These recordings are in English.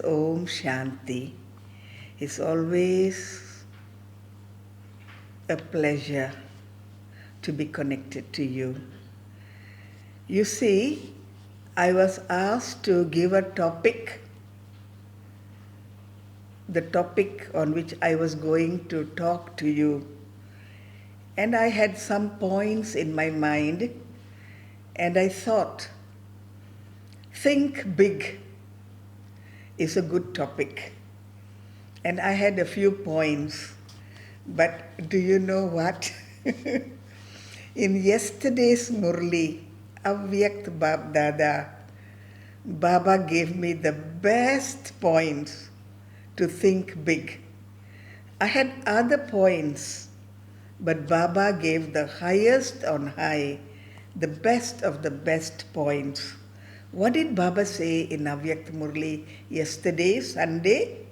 Om Shanti. It's always a pleasure to be connected to you. You see, I was asked to give a topic, the topic on which I was going to talk to you. And I had some points in my mind, and I thought, think big is a good topic. And I had a few points, but do you know what? In yesterday's Murli, Avyakt Bab Dada, Baba gave me the best points to think big. I had other points, but Baba gave the highest on high, the best of the best points. What did Baba say in Avyakt Murli yesterday, Sunday?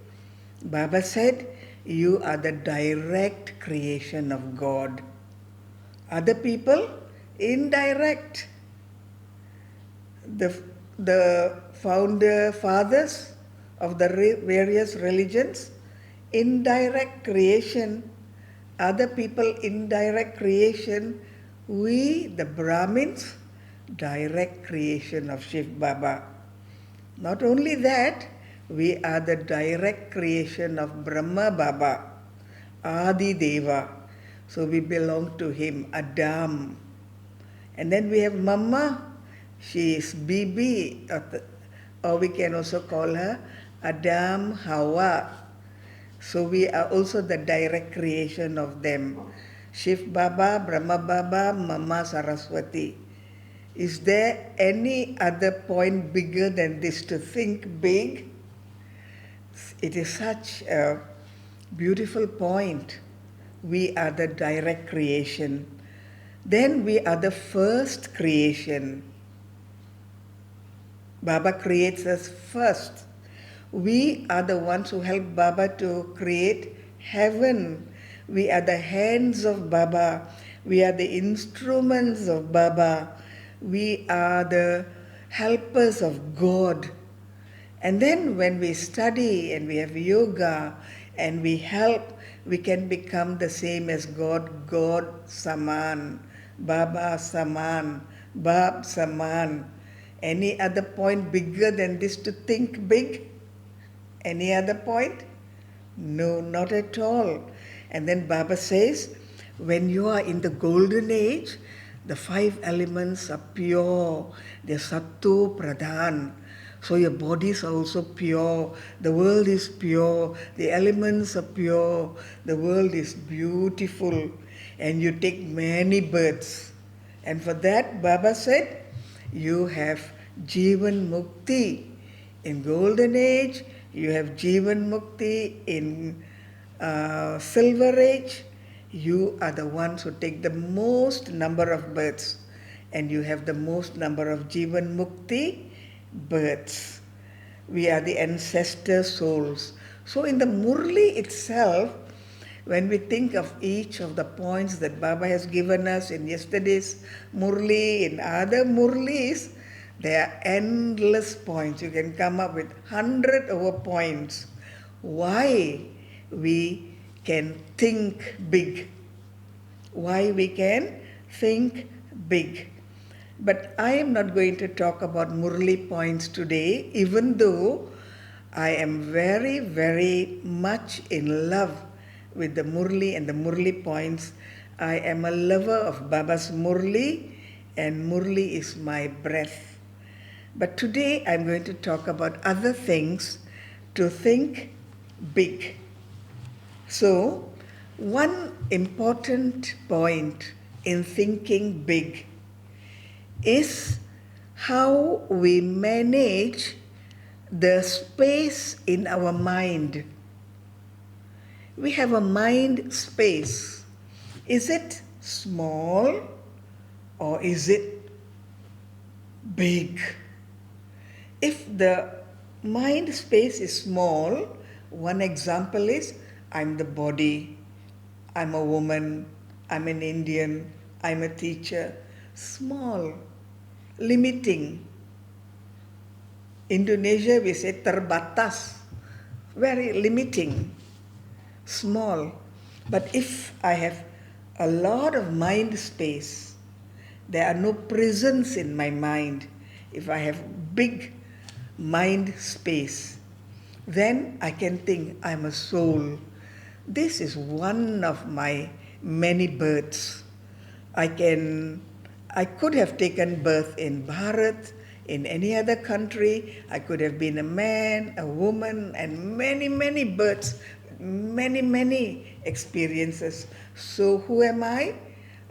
Baba said, you are the direct creation of God. Other people, indirect. The founder fathers of the various religions, indirect creation. Other people, indirect creation. We, the Brahmins, direct creation of Shiv Baba. Not only that, we are the direct creation of Brahma Baba, Adi Deva. So we belong to him, Adam. And then we have Mama, she is Bibi, or we can also call her Adam Hawa. So we are also the direct creation of them. Shiv Baba, Brahma Baba, Mama Saraswati. Is there any other point bigger than this to think big? It is such a beautiful point. We are the direct creation. Then we are the first creation. Baba creates us first. We are the ones who help Baba to create heaven. We are the hands of Baba. We are the instruments of Baba. We are the helpers of God. And then when we study and we have yoga and we help, we can become the same as God. God Saman, Baba Saman, Bab Saman. Any other point bigger than this to think big? Any other point? No, not at all. And then Baba says, when you are in the golden age, the 5 elements are pure. They're Sattu Pradhan. So your bodies are also pure. The world is pure. The elements are pure. The world is beautiful. And you take many births. And for that, Baba said, you have Jivan Mukti. In golden age, you have Jivan Mukti. In silver age, you are the ones who take the most number of births. And you have the most number of Jivan Mukti births. We are the ancestor souls. So in the Murli itself, when we think of each of the points that Baba has given us in yesterday's Murli, in other Murlis, there are endless points. You can come up with 100 over points. Why we can think big. Why we can think big. But I am not going to talk about Murli points today, even though I am very, very much in love with the Murli and the Murli points. I am a lover of Baba's Murli, and Murli is my breath. But today I'm going to talk about other things to think big. So, one important point in thinking big is how we manage the space in our mind. We have a mind space. Is it small or is it big? If the mind space is small, one example is I'm the body, I'm a woman, I'm an Indian, I'm a teacher. Small, limiting. Indonesia we say terbatas, very limiting, small. But if I have a lot of mind space, there are no prisons in my mind. If I have big mind space, then I can think I'm a soul. This is one of my many births. I could have taken birth in Bharat, in any other country. I could have been a man, a woman, and many, many births, many, many experiences. So who am I?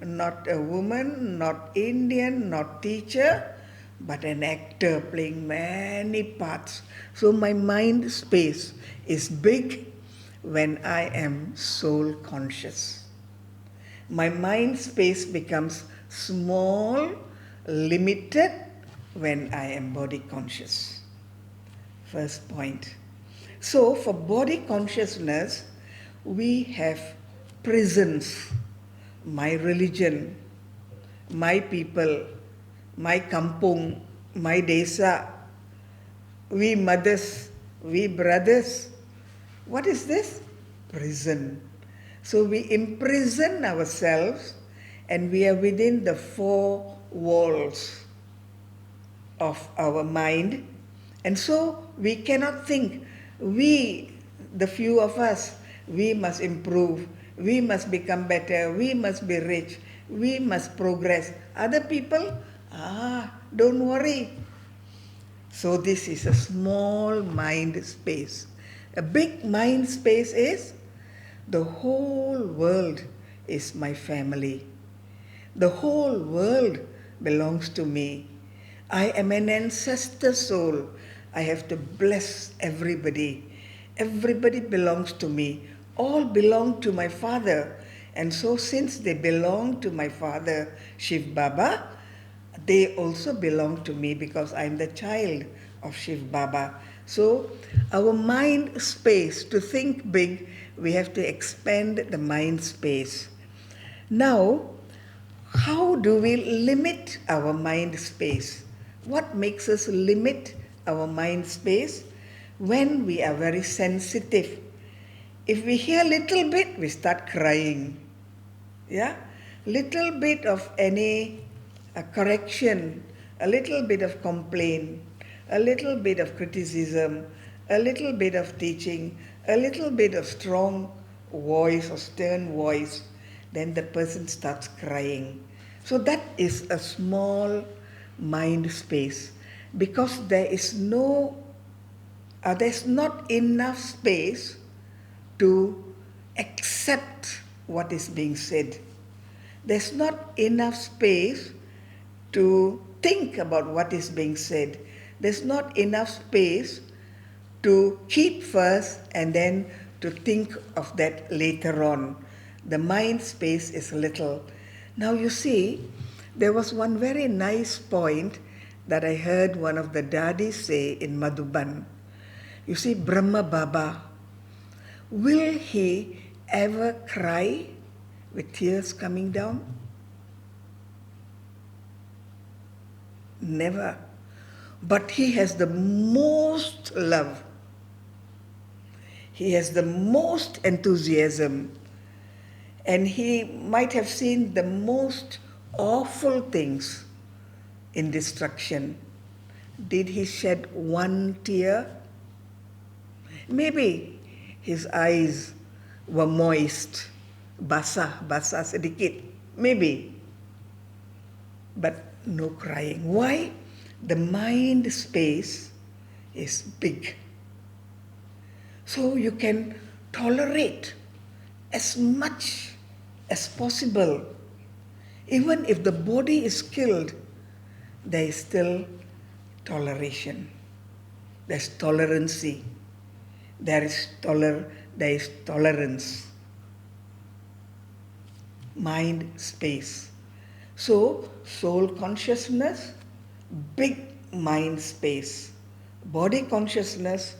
Not a woman, not Indian, not teacher, but an actor playing many parts. So my mind space is big when I am soul conscious. My mind space becomes small, limited when I am body conscious. First point. So for body consciousness, we have prisons. My religion, my people, my kampung, my desa, we mothers, we brothers. What is this? Prison. So we imprison ourselves and we are within the four walls of our mind. And so we cannot think, the few of us, we must improve, we must become better, we must be rich, we must progress. Other people, don't worry. So this is a small mind space. A big mind space is the whole world is my family. The whole world belongs to me. I am an ancestor soul. I have to bless everybody. Everybody belongs to me. All belong to my father. And so since they belong to my father, Shiv Baba, they also belong to me because I'm the child of Shiv Baba. So our mind space, to think big, we have to expand the mind space. Now, how do we limit our mind space? What makes us limit our mind space? When we are very sensitive. If we hear little bit, we start crying. Yeah? Little bit of any correction, a little bit of complaint, a little bit of criticism, a little bit of teaching, a little bit of strong voice or stern voice, then the person starts crying. So that is a small mind space because there's not enough space to accept what is being said. There's not enough space to think about what is being said. There's not enough space to keep first and then to think of that later on. The mind space is little. Now you see, there was one very nice point that I heard one of the daddies say in Madhuban. You see, Brahma Baba, will he ever cry with tears coming down? Never. But he has the most love. He has the most enthusiasm. And he might have seen the most awful things in destruction. Did he shed one tear? Maybe his eyes were moist, basah sedikit, maybe. But no crying. Why? The mind space is big. So you can tolerate as much as possible. Even if the body is killed, there is still toleration. There's tolerancy. There is tolerance. Mind space. So, soul consciousness, big mind space. Body consciousness,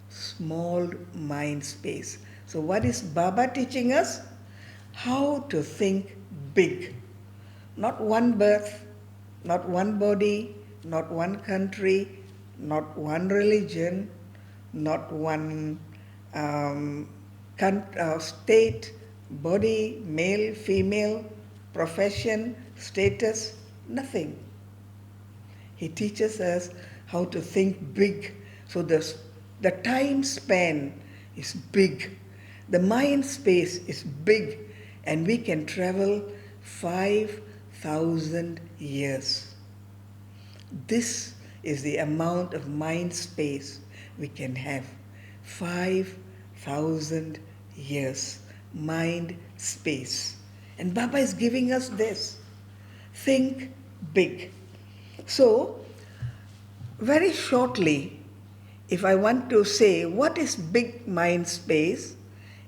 small mind space. So what is Baba teaching us? How to think big. Not one birth, not one body, not one country, not one religion, not one state, body, male, female, profession, status, nothing. He teaches us how to think big. So the time span is big. The mind space is big. And we can travel 5,000 years. This is the amount of mind space we can have. 5,000 years. Mind space. And Baba is giving us this. Think big. So, very shortly, if I want to say what is big mind space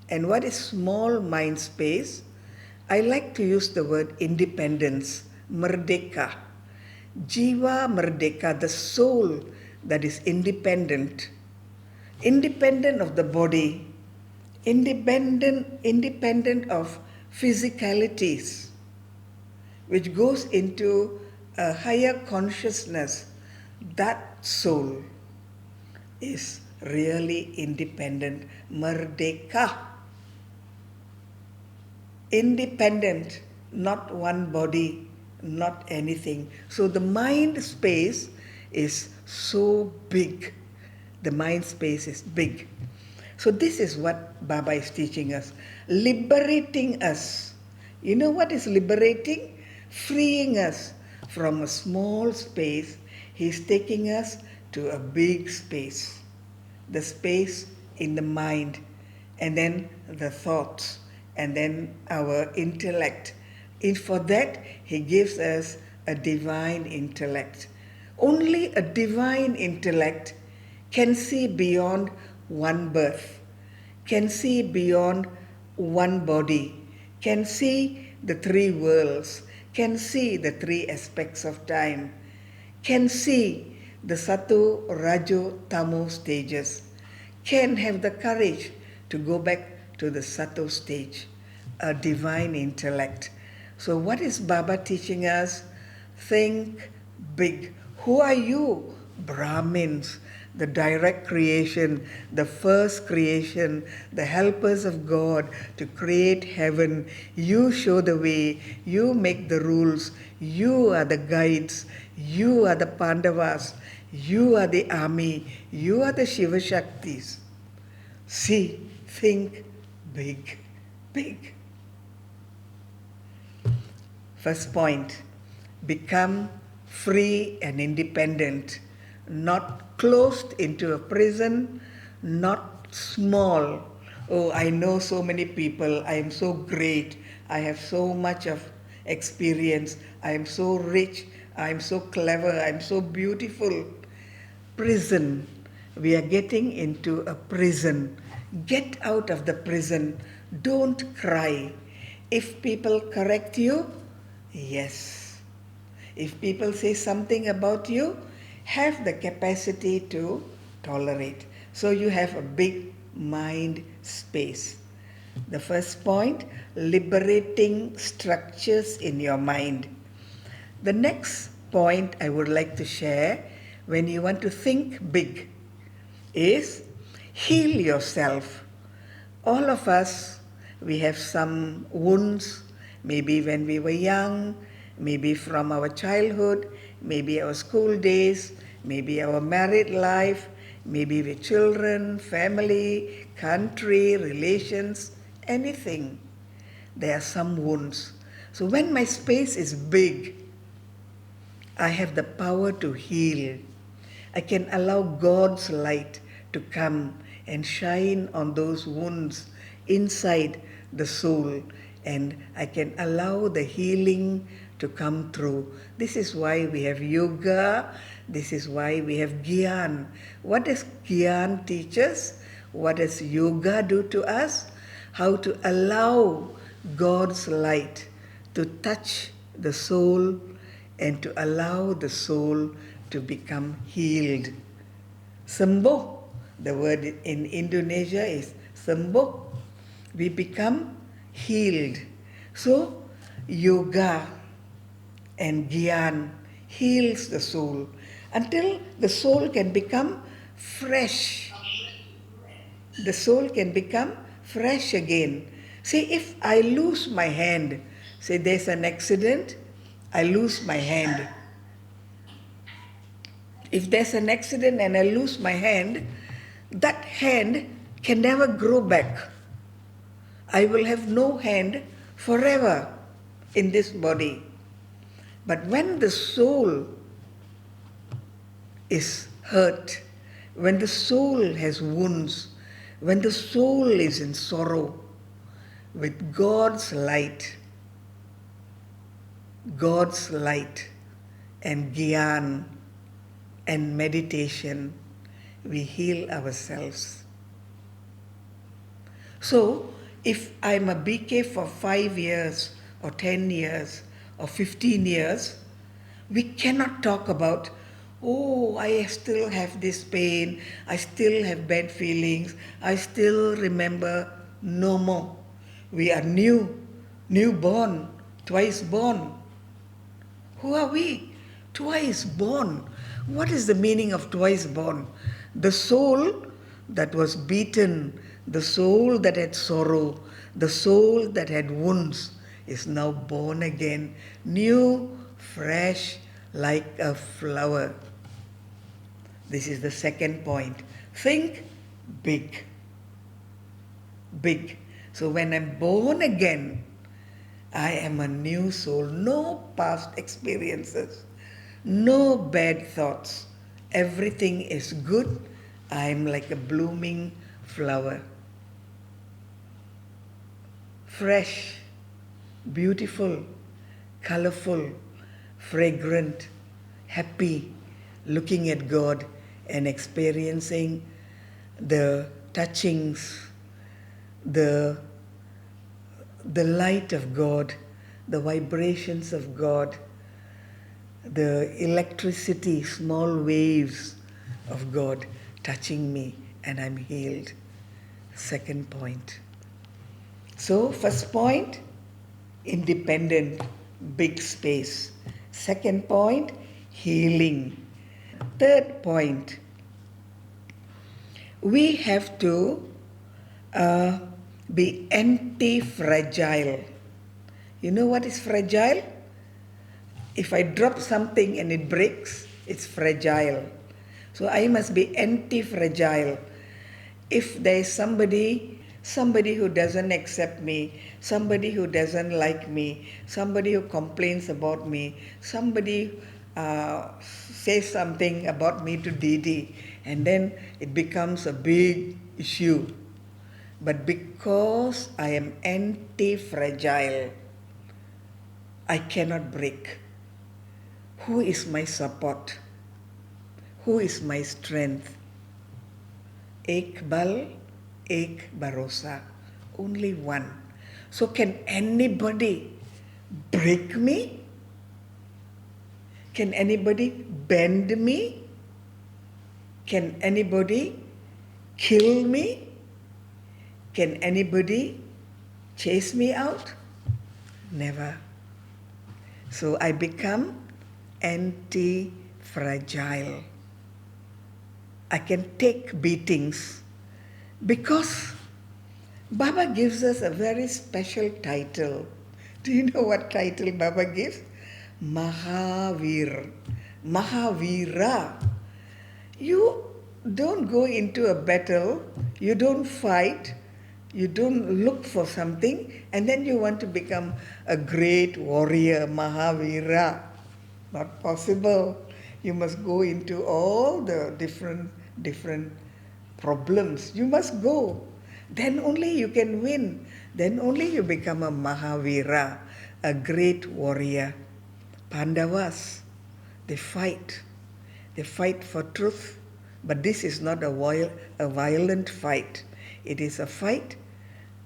and what is small mind space, I like to use the word independence, merdeka. Jiva merdeka, the soul that is independent. Independent of the body, independent of physicalities, which goes into a higher consciousness. That soul is really independent, merdeka. Independent, not one body, not anything. So the mind space is so big. The mind space is big. So this is what Baba is teaching us, liberating us. You know what is liberating? Freeing us from a small space. He's taking us to a big space. The space in the mind, and then the thoughts, and then our intellect. And for that, he gives us a divine intellect. Only a divine intellect can see beyond one birth, can see beyond one body, can see the three worlds, can see the three aspects of time, can see the Sato, Rajo, Tamo stages, can have the courage to go back to the Sato stage, a divine intellect. So what is Baba teaching us? Think big. Who are you? Brahmins, the direct creation, the first creation, the helpers of God to create heaven. You show the way, you make the rules, you are the guides, you are the Pandavas, you are the army, you are the Shiva Shaktis. See, think big, big. First point, become free and independent, not closed into a prison, not small. Oh, I know so many people, I am so great, I have so much of experience, I am so rich, I am so clever, I am so beautiful. Prison, we are getting into a prison. Get out of the prison, don't cry. If people correct you, yes. If people say something about you, have the capacity to tolerate. So you have a big mind space. The first point, liberating structures in your mind. The next point I would like to share when you want to think big is heal yourself. All of us, we have some wounds, maybe when we were young, maybe from our childhood, maybe our school days, maybe our married life, maybe with children, family, country, relations, anything. There are some wounds. So when my space is big, I have the power to heal. I can allow God's light to come and shine on those wounds inside the soul, and I can allow the healing to come through. This is why we have yoga. This is why we have Gyan. What does Gyan teach us? What does yoga do to us? How to allow God's light to touch the soul and to allow the soul to become healed. Sembuh, the word in Indonesia is sembuh. We become healed. So, yoga and Gyan heals the soul. until the soul can become fresh. The soul can become fresh again. See, if I lose my hand, say there's an accident, I lose my hand. If there's an accident and I lose my hand, that hand can never grow back. I will have no hand forever in this body. But when the soul is hurt, when the soul has wounds, when the soul is in sorrow, with God's light and gyan and meditation, we heal ourselves. So, if I'm a BK for 5 years or 10 years or 15 years, we cannot talk about, oh, I still have this pain, I still have bad feelings, I still remember. No more. We are newborn, twice born. Who are we? Twice born. What is the meaning of twice born? The soul that was beaten, the soul that had sorrow, the soul that had wounds is now born again, new, fresh, like a flower. This is the second point. Think big. Big. So when I'm born again, I am a new soul. No past experiences, no bad thoughts. Everything is good. I'm like a blooming flower. Fresh, beautiful, colorful, fragrant, happy, looking at God and experiencing the touchings, the light of God, the vibrations of God, the electricity, small waves of God touching me, and I'm healed. Second point. So, first point, independent, big space. Second point, healing. Third point, we have to be anti-fragile. You know what is fragile? If I drop something and it breaks, it's fragile. So I must be anti-fragile. If there is somebody who doesn't accept me, somebody who doesn't like me, somebody who complains about me, somebody says something about me to Didi, and then it becomes a big issue. But because I am anti-fragile, I cannot break. Who is my support? Who is my strength? Ek bal, ek bharosa. Only one. So can anybody break me? Can anybody bend me? Can anybody kill me? Can anybody chase me out? Never. So I become anti-fragile. I can take beatings because Baba gives us a very special title. Do you know what title Baba gives? Mahavir. Mahavira. You don't go into a battle, you don't fight, you don't look for something, and then you want to become a great warrior, Mahavira. Not possible. You must go into all the different problems. You must go. Then only you can win. Then only you become a Mahavira, a great warrior. Pandavas, they fight. They fight for truth. But this is not a violent fight. It is a fight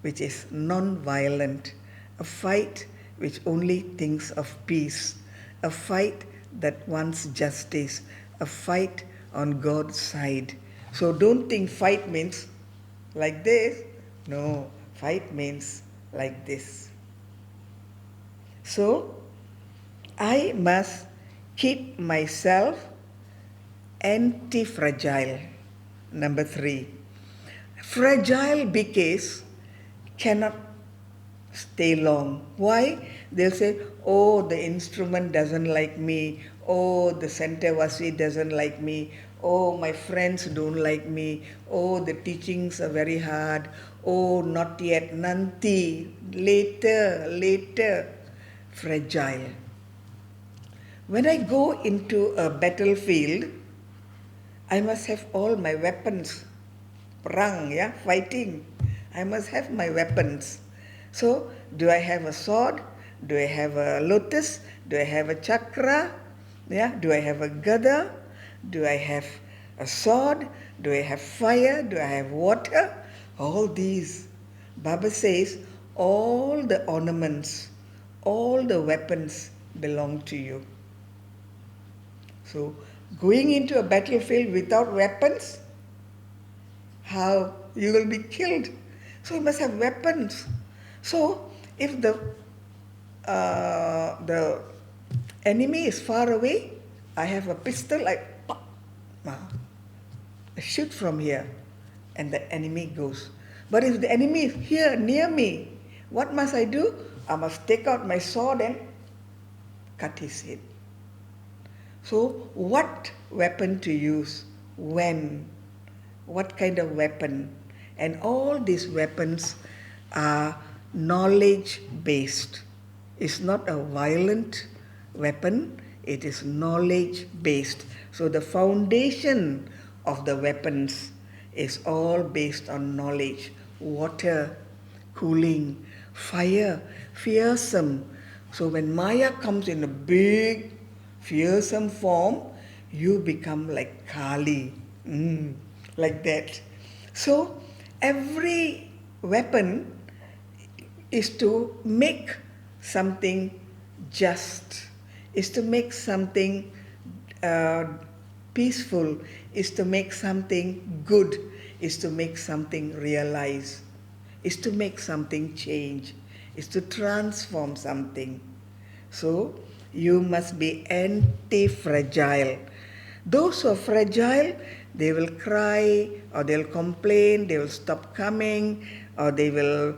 which is non-violent, a fight which only thinks of peace, a fight that wants justice, a fight on God's side. So don't think fight means like this. No, fight means like this. So I must keep myself anti-fragile. Number 3. Fragile because cannot stay long. Why? They'll say, oh, the instrument doesn't like me. Oh, the center Vasi doesn't like me. Oh, my friends don't like me. Oh, the teachings are very hard. Oh, not yet. Nanti. Later. Fragile. When I go into a battlefield, I must have all my weapons. Perang, yeah, fighting. I must have my weapons. So, do I have a sword? Do I have a lotus? Do I have a chakra? Yeah, do I have a gada? Do I have a sword? Do I have fire? Do I have water? All these. Baba says, all the ornaments, all the weapons belong to you. So, going into a battlefield without weapons, how you will be killed. So you must have weapons. So if the enemy is far away, I have a pistol, I shoot from here, and the enemy goes. But if the enemy is here near me, what must I do? I must take out my sword and cut his head. So what weapon to use? When? What kind of weapon? And all these weapons are knowledge based. It's not a violent weapon, it is knowledge based. So the foundation of the weapons is all based on knowledge. Water, cooling, fire, fearsome. So when Maya comes in a big, fearsome form, you become like Kali. Like that. So every weapon is to make something just, is to make something peaceful, is to make something good, is to make something realize, is to make something change, is to transform something. So you must be anti-fragile. Those who are fragile, they will cry, or they'll complain, they will stop coming, or they will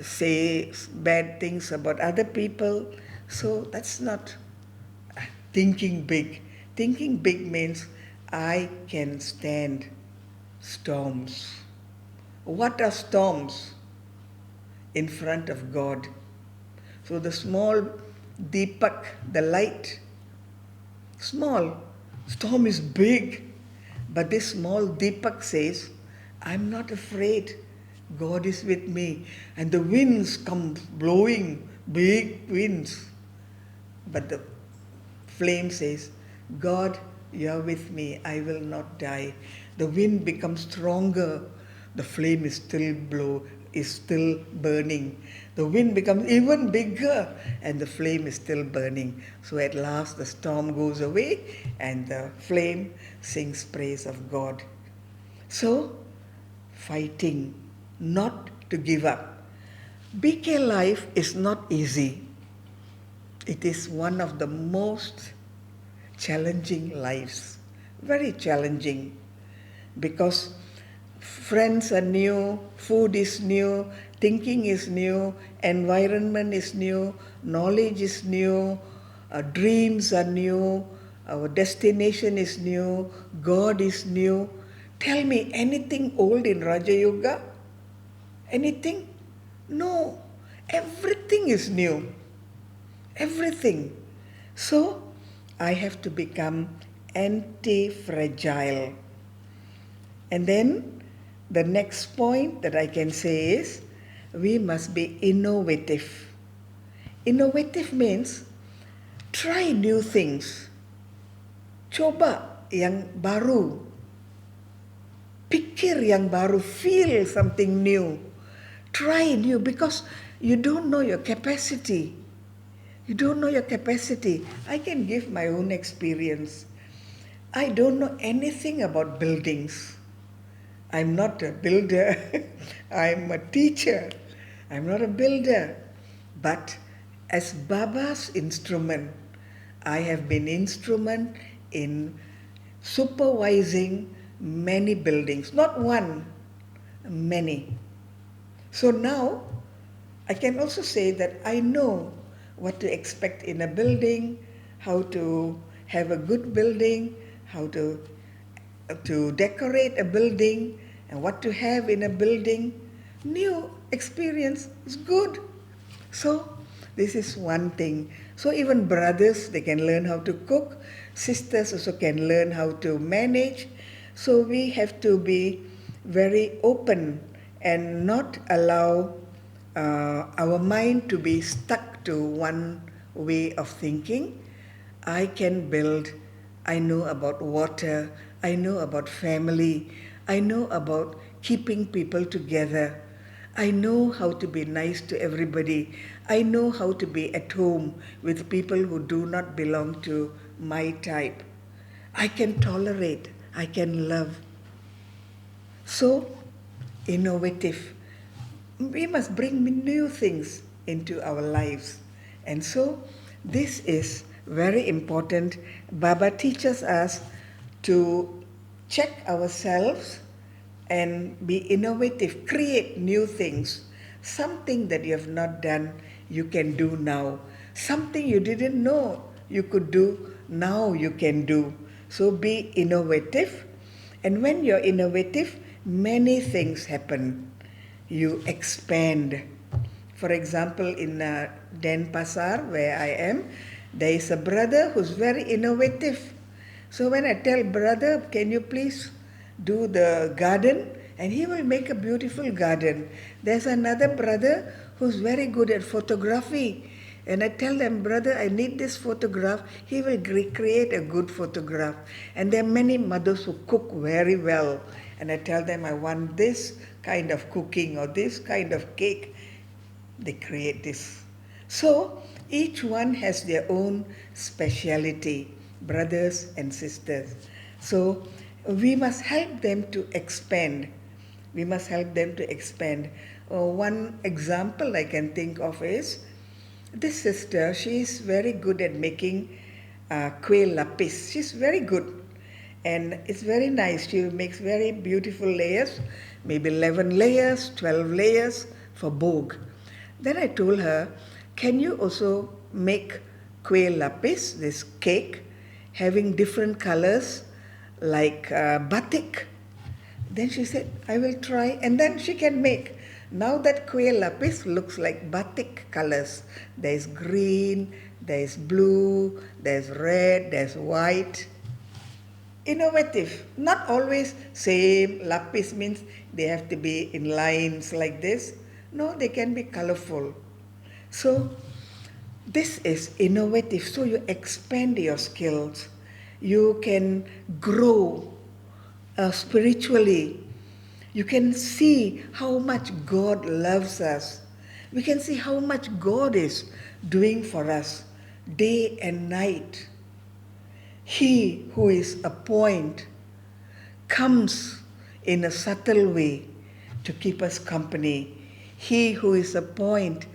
say bad things about other people. So that's not thinking big. Thinking big means I can stand storms. What are storms? In front of God. So the small Deepak, the light, small, storm is big. But this small Deepak says, I'm not afraid. God is with me. And the winds come blowing, big winds. But the flame says, God, you are with me. I will not die. The wind becomes stronger. The flame is still burning. The wind becomes even bigger and the flame is still burning. So at last the storm goes away and the flame sings praise of God. So, fighting, not to give up. BK life is not easy. It is one of the most challenging lives, very challenging, because friends are new, food is new, thinking is new, environment is new, knowledge is new, our dreams are new, our destination is new, God is new. Tell me anything old in Raja Yoga? Anything? No. Everything is new. Everything. So, I have to become anti-fragile. And then, the next point that I can say is, we must be innovative. Innovative means, try new things. Coba yang baru. Pikir yang baru, feel something new. Try new because you don't know your capacity. You don't know your capacity. I can give my own experience. I don't know anything about buildings. I'm not a builder. I'm a teacher. I'm not a builder. But as Baba's instrument, I have been instrument in supervising many buildings, not one, many. So now I can also say that I know what to expect in a building, how to have a good building, how to decorate a building, and what to have in a building. New experience is good. So this is one thing. So even brothers, they can learn how to cook. Sisters also can learn how to manage. So we have to be very open and not allow our mind to be stuck to one way of thinking. I can build, I know about water, I know about family, I know about keeping people together. I know how to be nice to everybody. I know how to be at home with people who do not belong to my type. I can tolerate, I can love. So innovative. We must bring new things into our lives. And so this is very important. Baba teaches us to check ourselves and be innovative, create new things. Something that you have not done, you can do now. Something you didn't know you could do, now you can do. So be innovative. And when you're innovative, many things happen. You expand. For example, in Denpasar, where I am, there is a brother who's very innovative. So when I tell brother, can you please do the garden? And he will make a beautiful garden. There's another brother who's very good at photography. And I tell them, brother, I need this photograph. He will create a good photograph. And there are many mothers who cook very well. And I tell them, I want this kind of cooking or this kind of cake. They create this. So each one has their own speciality, brothers and sisters. So we must help them to expand. We must help them to expand. One example I can think of is this sister. She is very good at making kueh lapis. She's very good. And it's very nice. She makes very beautiful layers, maybe 11 layers, 12 layers for bhog. Then I told her, can you also make kueh lapis, this cake, having different colors like batik? Then she said, I will try. And then she can make. Now that kueh lapis looks like batik colors. There's green, there's blue, there's red, there's white. Innovative. Not always same. Lapis means they have to be in lines like this. No, they can be colorful. So this is innovative. So you expand your skills. You can grow spiritually. You can see how much God loves us. We can see how much God is doing for us day and night. He who is a point comes in a subtle way to keep us company. He who is a point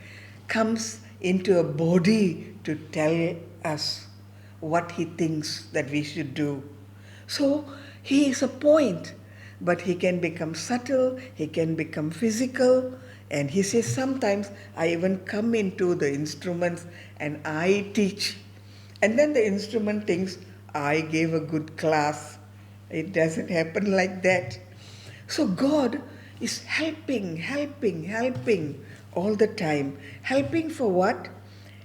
comes into a body to tell us what he thinks that we should do. So he is a point, but he can become subtle, he can become physical, and he says sometimes I even come into the instruments and I teach. And then the instrument thinks I gave a good class. It doesn't happen like that. So God is helping all the time. Helping for what?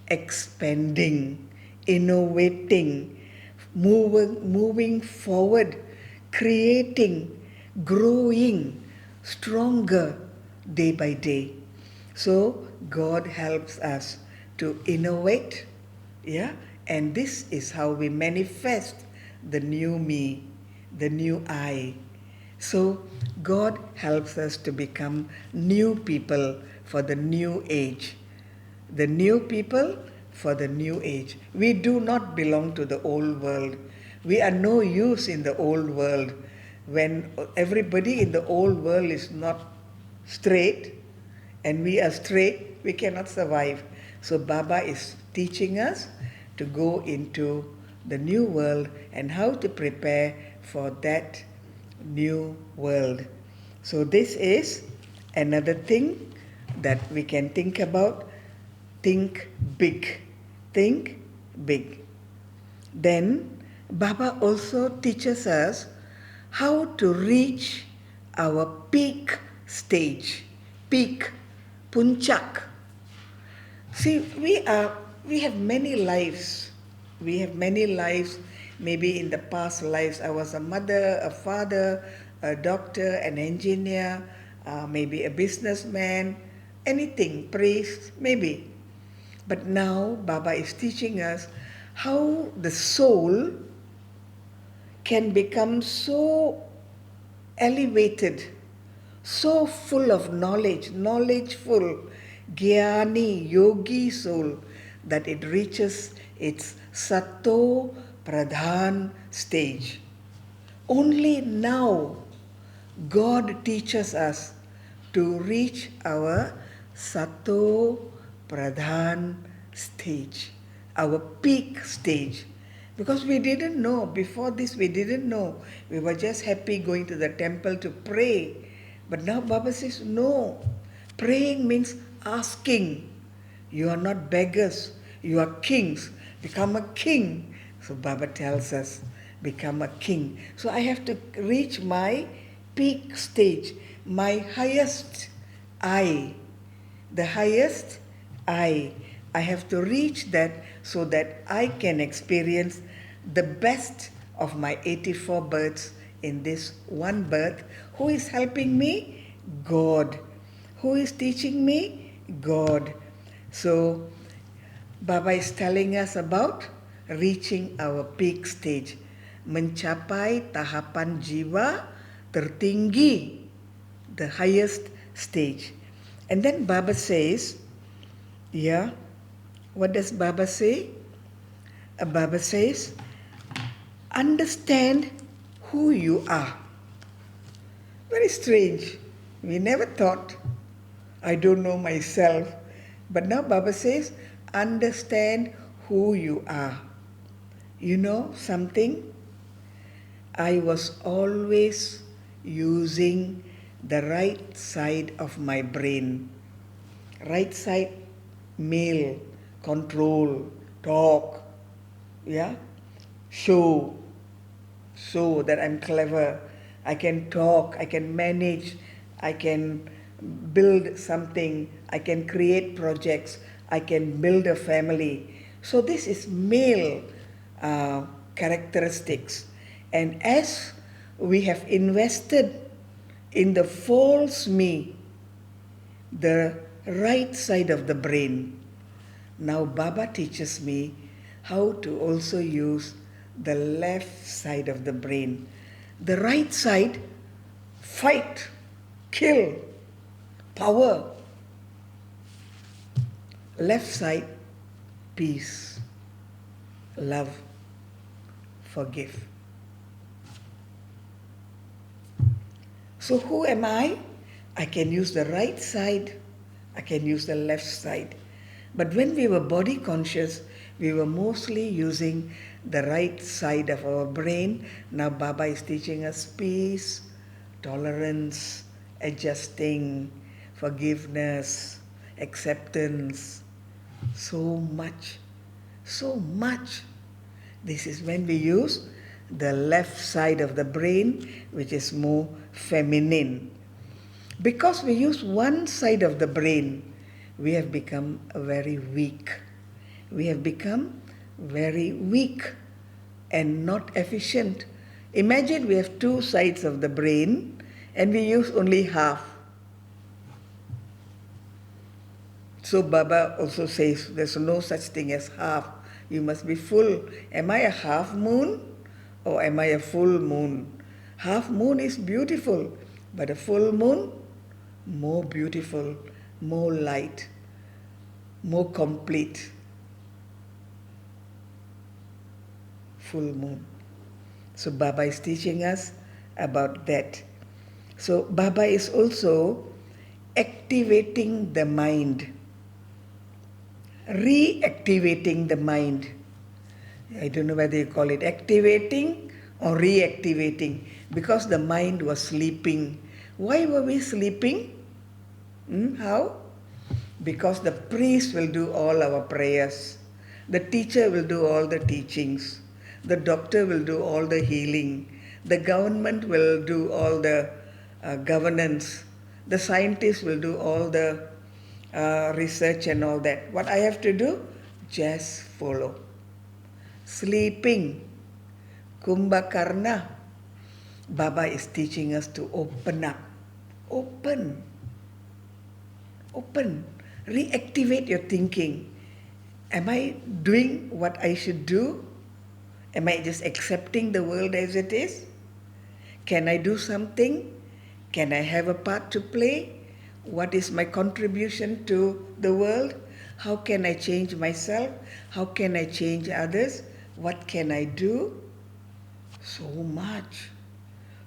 Expanding, innovating, moving forward, creating, growing, stronger day by day. So God helps us to innovate, yeah, and this is how we manifest the new me, the new I. So God helps us to become new people for the new age. The new people for the new age. We do not belong to the old world. We are no use in the old world. When everybody in the old world is not straight and we are straight, we cannot survive. So Baba is teaching us to go into the new world and how to prepare for that new world. So this is another thing that we can think about. Think big. Think big. Then Baba also teaches us how to reach our peak stage. Peak, puncak. See, we have many lives. We have many lives. Maybe in the past lives, I was a mother, a father, a doctor, an engineer, maybe a businessman, anything, priest, maybe. But now Baba is teaching us how the soul can become so elevated, so full of knowledge, knowledgeful, Gyani, yogi soul, that it reaches its Sato Pradhan stage. Only now God teaches us to reach our Sato Pradhan stage, our peak stage. Because we didn't know, before this we didn't know. We were just happy going to the temple to pray. But now Baba says, no. Praying means asking. You are not beggars, you are kings. Become a king. So Baba tells us, become a king. So I have to reach my peak stage, my highest I. The highest I. I have to reach that so that I can experience the best of my 84 births in this one birth. Who is helping me? God. Who is teaching me? God. So Baba is telling us about reaching our peak stage. Mencapai tahapan jiwa tertinggi, the highest stage. And then Baba says, yeah, what does Baba say? Baba says, understand who you are. Very strange. We never thought, I don't know myself. But now Baba says, understand who you are. You know something? I was always using the right side of my brain. Right side, male, control, talk, yeah, show that I'm clever, I can talk, I can manage, I can build something, I can create projects, I can build a family. So this is male characteristics. And as we have invested in the false me, the right side of the brain, now Baba teaches me how to also use the left side of the brain. The right side, fight, kill, power. Left side, peace, love, forgive. So who am I? I can use the right side, I can use the left side. But when we were body conscious, we were mostly using the right side of our brain. Now Baba is teaching us peace, tolerance, adjusting, forgiveness, acceptance. So much, so much. This is when we use the left side of the brain, which is more feminine. Because we use one side of the brain, we have become very weak. We have become very weak and not efficient. Imagine we have two sides of the brain and we use only half. So Baba also says there's no such thing as half. You must be full. Am I a half moon or am I a full moon? Half moon is beautiful, but a full moon, more beautiful, more light, more complete. Full moon. So Baba is teaching us about that. So Baba is also activating the mind, reactivating the mind. I don't know whether you call it activating or reactivating, because the mind was sleeping. Why were we sleeping? How? Because the priest will do all our prayers. The teacher will do all the teachings. The doctor will do all the healing. The government will do all the governance. The scientists will do all the research and all that. What I have to do? Just follow. Sleeping. Kumbhakarna. Baba is teaching us to open up. Open. Open. Reactivate your thinking. Am I doing what I should do? Am I just accepting the world as it is? Can I do something? Can I have a part to play? What is my contribution to the world? How can I change myself? How can I change others? What can I do? So much.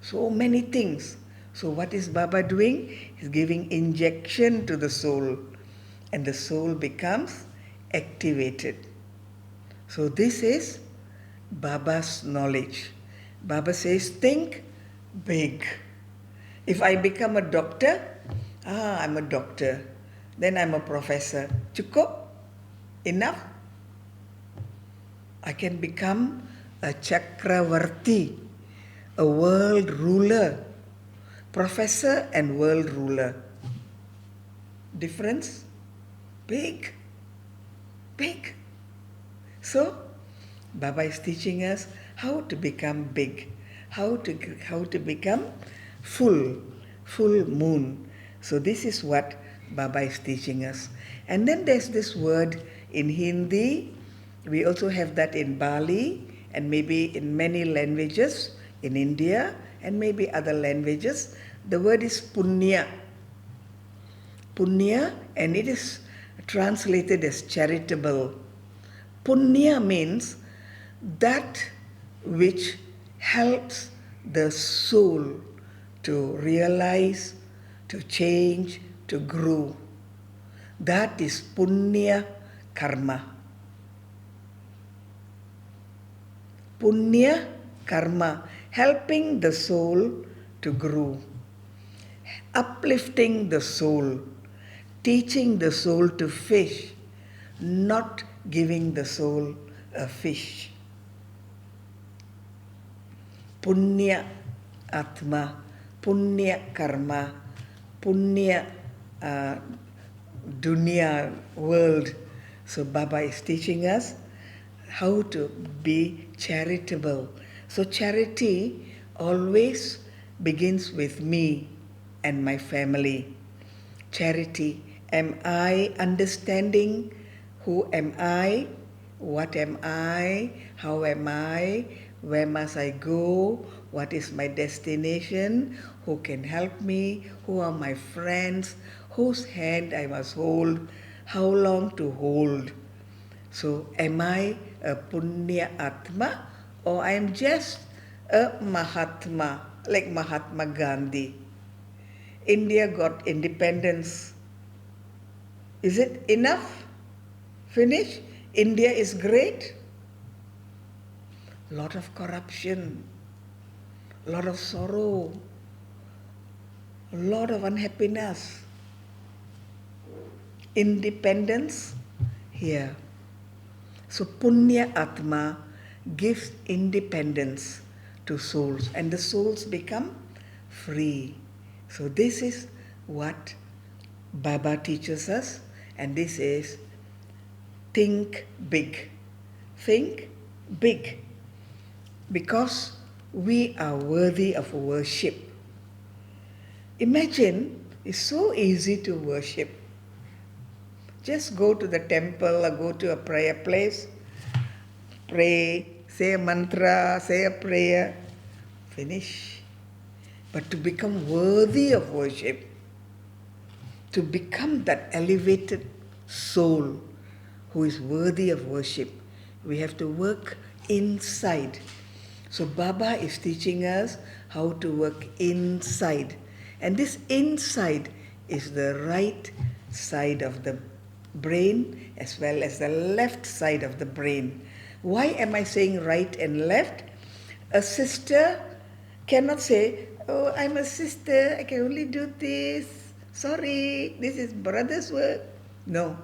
So many things. So what is Baba doing? He's giving injection to the soul. And the soul becomes activated. So this is Baba's knowledge. Baba says, think big. If I become a doctor, I'm a doctor. Then I'm a professor. Cukup? Enough? I can become a Chakravarti, a world ruler. Professor and world ruler. Difference? Big. Big. So, Baba is teaching us how to become big, how to become full moon. So this is what Baba is teaching us. And then there's this word in Hindi. We also have that in Bali and maybe in many languages in India and maybe other languages. The word is punya. Punya, and it is translated as charitable. Punya means that which helps the soul to realize, to change, to grow. That is punya karma. Punya karma, helping the soul to grow, uplifting the soul, teaching the soul to fish, not giving the soul a fish. Punya atma, punya karma, punya dunya, world. So Baba is teaching us how to be charitable. So charity always begins with me and my family. Charity. Am I understanding who am I? What am I? How am I? Where must I go? What is my destination? Who can help me? Who are my friends? Whose hand I must hold? How long to hold? So am I a Punya Atma or I am just a Mahatma, like Mahatma Gandhi? India got independence. Is it enough? Finish? India is great? Lot of corruption, lot of sorrow, a lot of unhappiness. Independence here. So Punya Atma gives independence to souls and the souls become free. So this is what Baba teaches us, and this is think big. Think big. Because we are worthy of worship. Imagine, it's so easy to worship. Just go to the temple or go to a prayer place, pray, say a mantra, say a prayer, finish. But to become worthy of worship, to become that elevated soul who is worthy of worship, we have to work inside. So Baba is teaching us how to work inside. And this inside is the right side of the brain as well as the left side of the brain. Why am I saying right and left? A sister cannot say, "Oh, I'm a sister, I can only do this. Sorry, this is brother's work." No.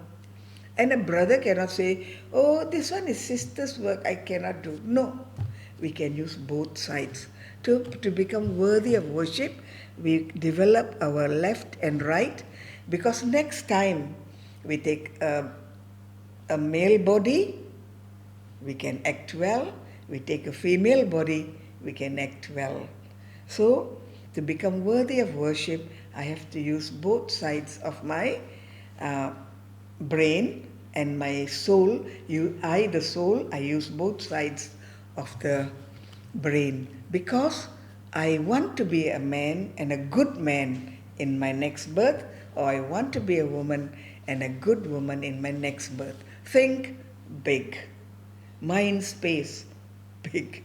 And a brother cannot say, "Oh, this one is sister's work, I cannot do." No. We can use both sides. To become worthy of worship, we develop our left and right, because next time we take a male body, we can act well. We take a female body, we can act well. So, to become worthy of worship, I have to use both sides of my uh, brain and my soul. The soul, I use both sides of the brain, because I want to be a man and a good man in my next birth, or I want to be a woman and a good woman in my next birth. Think big. Mind space, big.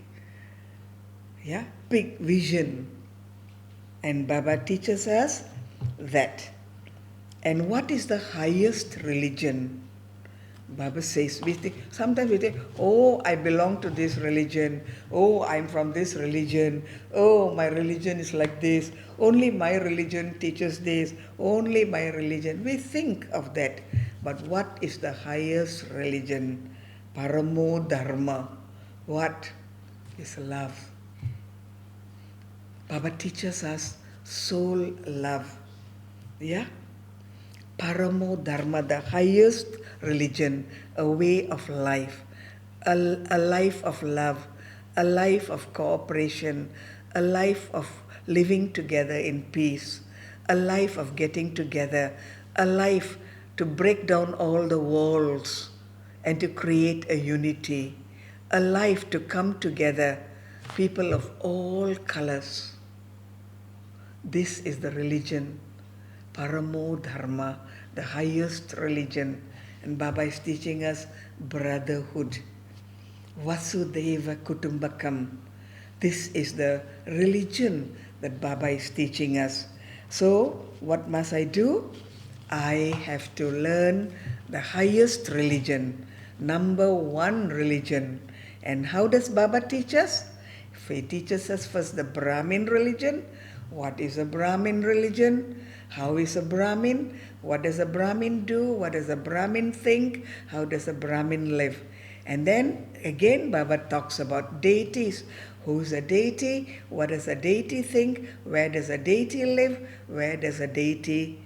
Yeah, big vision. And Baba teaches us that. And what is the highest religion? Baba says, sometimes we think, "Oh, I belong to this religion. Oh, I'm from this religion. Oh, my religion is like this. Only my religion teaches this. Only my religion." We think of that. But what is the highest religion? Paramo Dharma. What is love? Baba teaches us soul love. Yeah? Paramo Dharma, the highest religion, a way of life, a life of love, a life of cooperation, a life of living together in peace, a life of getting together, a life to break down all the walls and to create a unity, a life to come together, people of all colors. This is the religion, Paramo Dharma, the highest religion. And Baba is teaching us brotherhood. Vasudeva Kutumbakam. This is the religion that Baba is teaching us. So, what must I do? I have to learn the highest religion, number one religion. And how does Baba teach us? He teaches us first the Brahmin religion. What is a Brahmin religion? How is a Brahmin? What does a Brahmin do? What does a Brahmin think? How does a Brahmin live? And then again Baba talks about deities. Who's a deity? What does a deity think? Where does a deity live? Where does a deity,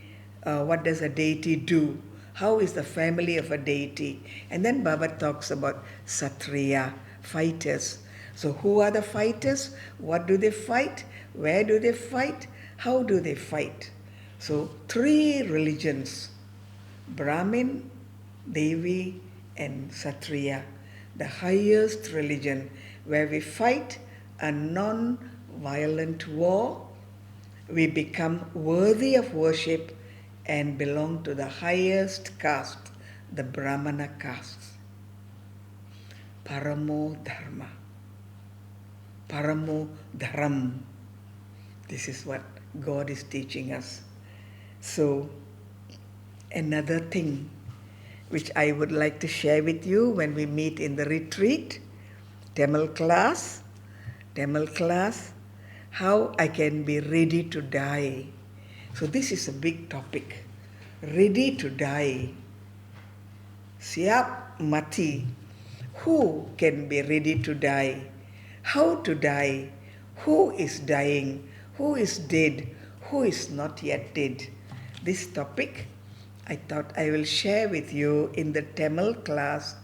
what does a deity do? How is the family of a deity? And then Baba talks about Satriya, fighters. So who are the fighters? What do they fight? Where do they fight? How do they fight? So three religions, Brahmin, Devi and Satriya, the highest religion where we fight a non-violent war, we become worthy of worship and belong to the highest caste, the Brahmana caste. Paramo Dharma. Paramo Dharam. This is what God is teaching us. So, another thing which I would like to share with you when we meet in the retreat, Tamil class, how I can be ready to die. So this is a big topic. Ready to die. Siap mati. Who can be ready to die? How to die? Who is dying? Who is dead? Who is not yet dead? This topic I thought I will share with you in the Tamil class.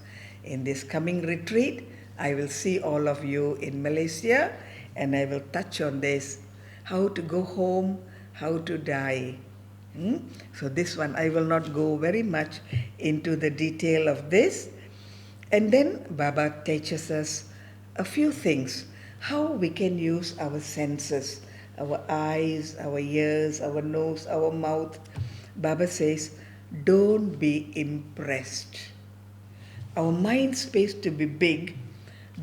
In this coming retreat, I will see all of you in Malaysia and I will touch on this. How to go home, how to die. So this one, I will not go very much into the detail of this. And then Baba teaches us a few things, how we can use our senses, our eyes, our ears, our nose, our mouth. Baba says, don't be impressed. Our mind space to be big,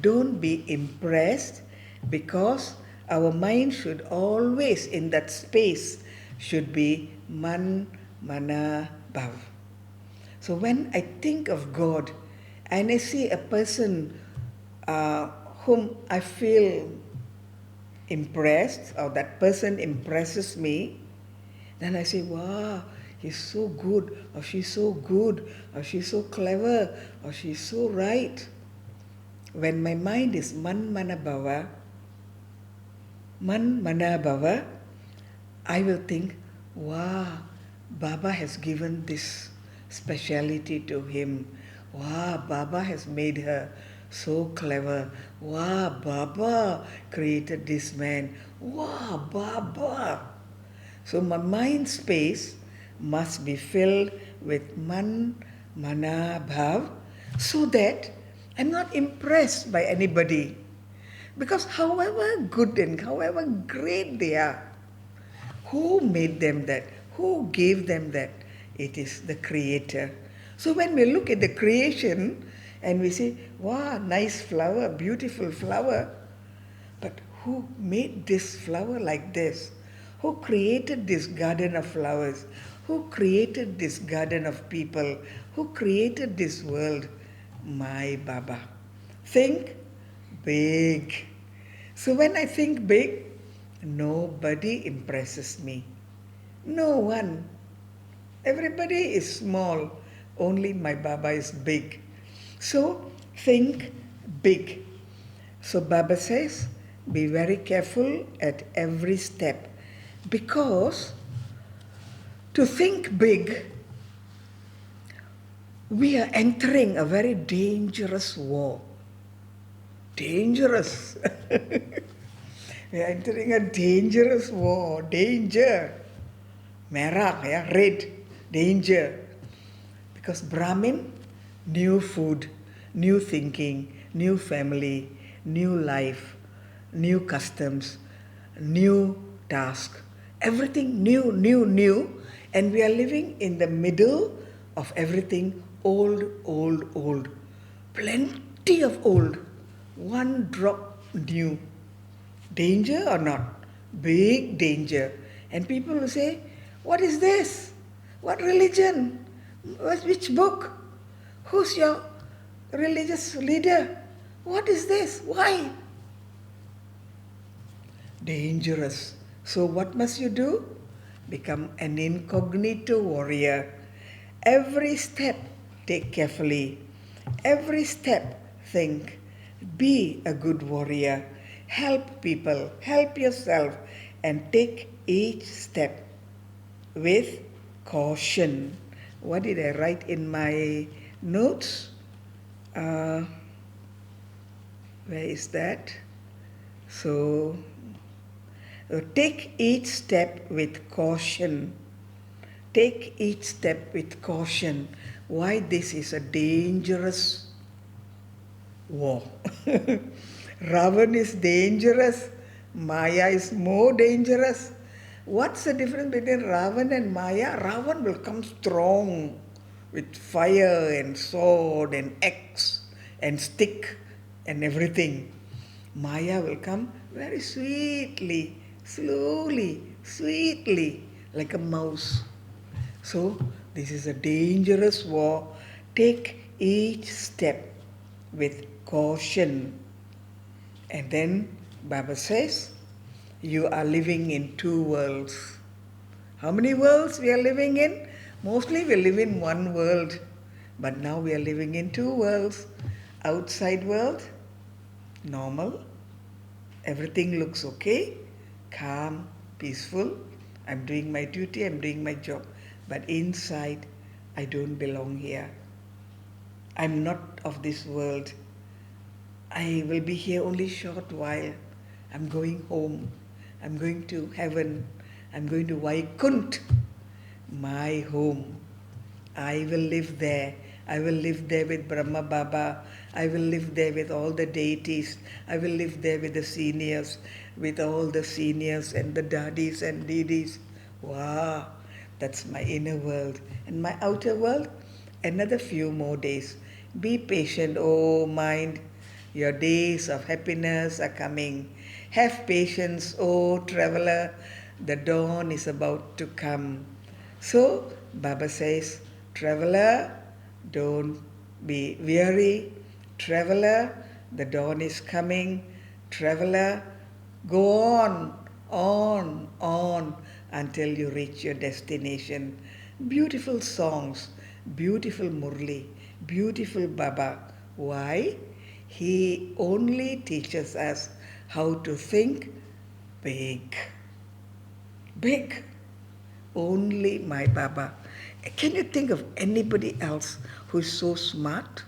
don't be impressed, because our mind should always, in that space, should be man, mana, bhav. So when I think of God and I see a person whom I feel impressed, or that person impresses me, then I say, wow, he's so good, or she's so good, or she's so clever, or she's so right. When my mind is man mana bhava, I will think, wow, Baba has given this speciality to him. Wow, Baba has made her so clever. Wow, Baba created this man. Wow, Baba. So my mind space must be filled with man, mana, bhav, so that I'm not impressed by anybody. Because however good and however great they are, who made them that? Who gave them that? It is the Creator. So when we look at the creation and we say, wow, nice flower, beautiful flower, but who made this flower like this? Who created this garden of flowers? Who created this garden of people? Who created this world? My Baba. Think big. So when I think big, nobody impresses me. No one. Everybody is small. Only my Baba is big. So think big. So Baba says, be very careful at every step. Because to think big, we are entering a very dangerous war. Dangerous. We are entering a dangerous war. Danger. Merah, yeah, red. Danger. Because Brahmin, new food, new thinking, new family, new life, new customs, new task. Everything new, new, new. And we are living in the middle of everything old, old, old. Plenty of old. One drop new. Danger or not? Big danger. And people will say, what is this? What religion? Which book? Who's your religious leader? What is this? Why? Dangerous. So what must you do? Become an incognito warrior. Every step take carefully. Every step think. Be a good warrior. Help people, help yourself, and take each step with caution. What did I write in my notes? Where is that? So, take each step with caution. Take each step with caution. Why this is a dangerous war. Ravan is dangerous. Maya is more dangerous. What's the difference between Ravan and Maya? Ravan will come strong with fire and sword and axe and stick and everything. Maya will come very sweetly, slowly, sweetly, like a mouse. So, this is a dangerous war. Take each step with caution. And then Baba says, you are living in two worlds. How many worlds we are living in? Mostly we live in one world. But now we are living in two worlds. Outside world, normal. Everything looks okay, calm, peaceful. I'm doing my duty, I'm doing my job. But inside, I don't belong here. I'm not of this world. I will be here only a short while. I'm going home. I'm going to heaven. I'm going to Vaikunt, my home. I will live there. I will live there with Brahma Baba. I will live there with all the deities. I will live there with the seniors, with all the seniors and the daddies and didis. Wow, that's my inner world. And my outer world, another few more days. Be patient, oh mind. Your days of happiness are coming. Have patience, oh traveler. The dawn is about to come. So, Baba says, traveler, don't be weary. Traveler, the dawn is coming, traveler, go on until you reach your destination. Beautiful songs, beautiful Murli, beautiful Baba. Why? He only teaches us how to think big. Big. Only my Baba. Can you think of anybody else who is so smart?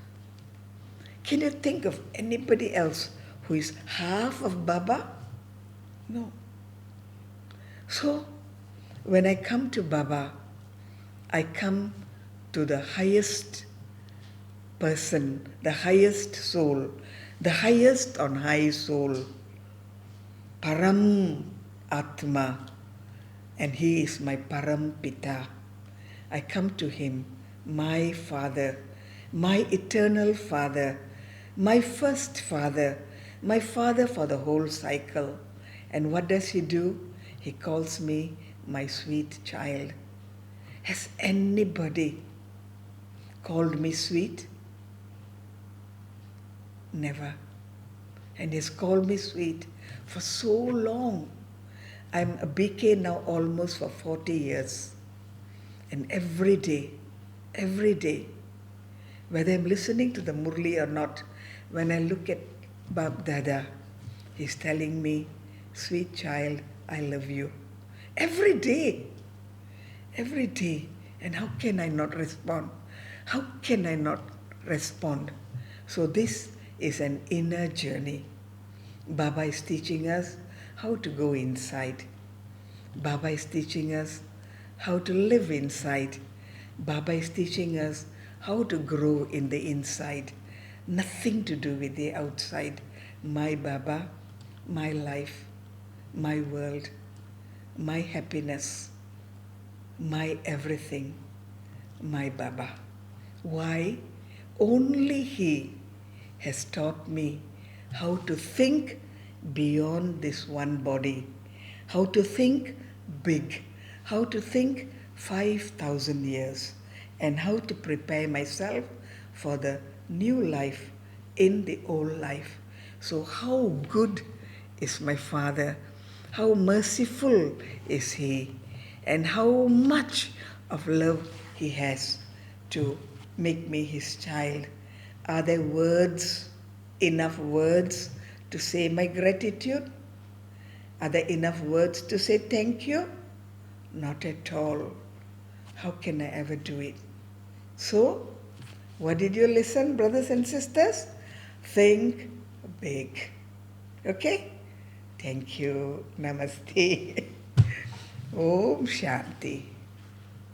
Can you think of anybody else who is half of Baba? No. So, when I come to Baba, I come to the highest person, the highest soul, the highest on high soul, Param Atma, and he is my Param Pita. I come to him, my Father, my eternal Father, my first Father, my Father for the whole cycle. And what does he do? He calls me my sweet child. Has anybody called me sweet? Never. And he's called me sweet for so long. I'm a BK now almost for 40 years. And every day, whether I'm listening to the Murli or not, when I look at Bab Dada, he's telling me, sweet child, I love you. Every day. And how can I not respond? How can I not respond? So this is an inner journey. Baba is teaching us how to go inside. Baba is teaching us how to live inside. Baba is teaching us how to grow in the inside. Nothing to do with the outside. My Baba, my life, my world, my happiness, my everything, my Baba. Why? Only he has taught me how to think beyond this one body, how to think big, how to think 5,000 years, and how to prepare myself for the new life in the old life. So how good is my Father, how merciful is he, and how much of love he has to make me his child. Are there enough words to say my gratitude? Are there enough words to say thank you? Not at all. How can I ever do it? So, what did you listen, brothers and sisters? Think big. Okay? Thank you. Namaste. Om Shanti.